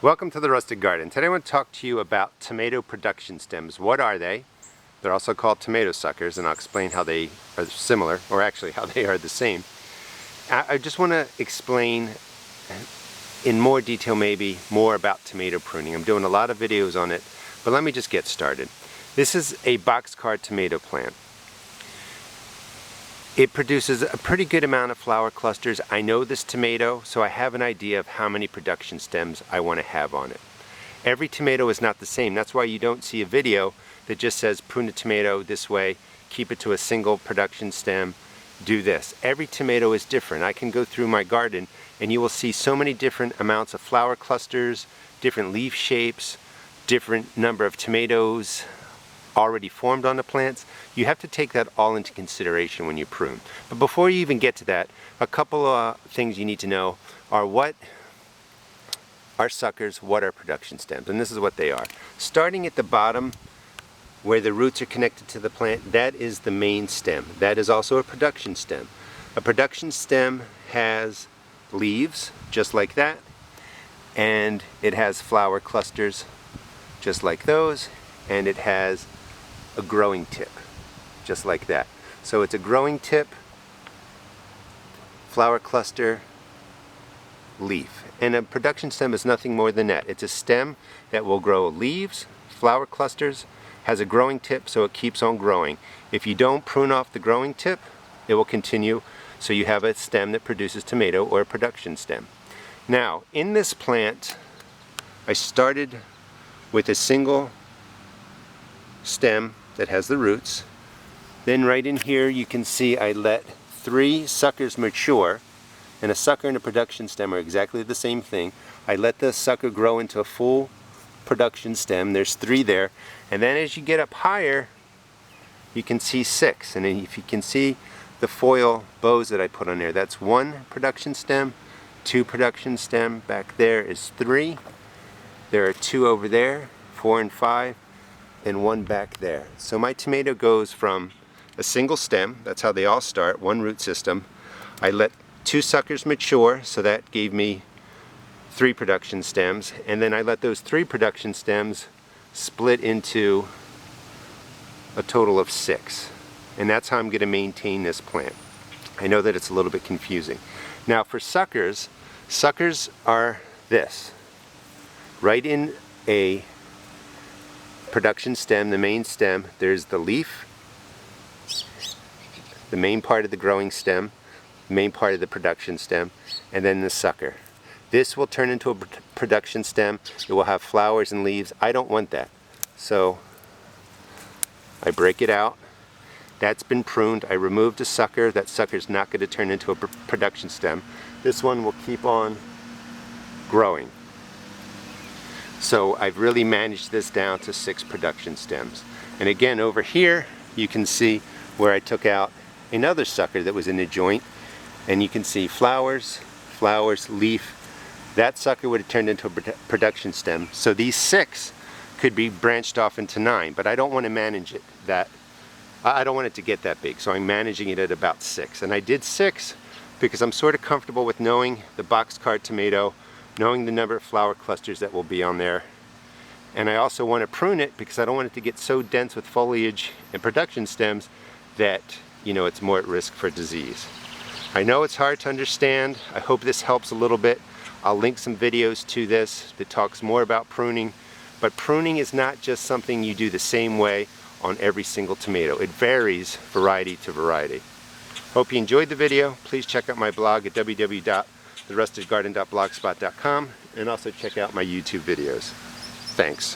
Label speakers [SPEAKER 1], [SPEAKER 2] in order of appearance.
[SPEAKER 1] Welcome to the Rustic Garden. Today I want to talk to you about tomato production stems. What are they? They're also called tomato suckers, and I'll explain how they are similar, or actually how they are the same. I just want to explain in more detail maybe more about tomato pruning. I'm doing a lot of videos on it, but let me just get started. This is a boxcar tomato plant. It produces a pretty good amount of flower clusters. I know this tomato, so I have an idea of how many production stems I want to have on it. Every tomato is not the same. That's why you don't see a video that just says prune a tomato this way, keep it to a single production stem, do this. Every tomato is different. I can go through my garden and you will see so many different amounts of flower clusters, different leaf shapes, different number of tomatoes already formed on the plants. You have to take that all into consideration when you prune. But before you even get to that, a couple of things you need to know are what are suckers, what are production stems, and this is what they are. Starting at the bottom where the roots are connected to the plant, that is the main stem. That is also a production stem. A production stem has leaves just like that, and it has flower clusters just like those, and it has a growing tip just like that. So it's a growing tip, flower cluster, leaf. And a production stem is nothing more than that. It's a stem that will grow leaves, flower clusters, has a growing tip, so it keeps on growing. If you don't prune off the growing tip, it will continue, so you have a stem that produces tomato, or a production stem. Now, in this plant, I started with a single stem that has the roots. Then right in here you can see I let 3 suckers mature, and a sucker and a production stem are exactly the same thing. I let the sucker grow into a full production stem. There's 3 there, and then as you get up higher you can see 6, and then if you can see the foil bows that I put on there, that's 1 production stem, 2 production stem, back there is 3, there are 2 over there, 4 and 5, and 1 back there. So my tomato goes from a single stem, that's how they all start, 1 root system. I let 2 suckers mature, so that gave me 3 production stems, and then I let those 3 production stems split into a total of 6. And that's how I'm going to maintain this plant. I know that it's a little bit confusing. Now for suckers, suckers are this. Right in a production stem, the main stem, there's the leaf, the main part of the growing stem, the main part of the production stem, and then the sucker. This will turn into a production stem. It will have flowers and leaves. I don't want that. So I break it out. That's been pruned. I removed a sucker. That sucker's not going to turn into a production stem. This one will keep on growing. So I've really managed this down to 6 production stems. And again, over here you can see where I took out another sucker that was in the joint, and you can see flowers, flowers, leaf. That sucker would have turned into a production stem. So these 6 could be branched off into 9, but I don't want to manage it that. I don't want it to get that big, so I'm managing it at about 6. And I did 6 because I'm sort of comfortable with knowing the boxcar tomato, knowing the number of flower clusters that will be on there. And I also want to prune it because I don't want it to get so dense with foliage and production stems that, you know, it's more at risk for disease. I know it's hard to understand. I hope this helps a little bit. I'll link some videos to this that talks more about pruning. But pruning is not just something you do the same way on every single tomato. It varies variety to variety. Hope you enjoyed the video. Please check out my blog at www.therusticgarden.blogspot.com, and also check out my YouTube videos. Thanks.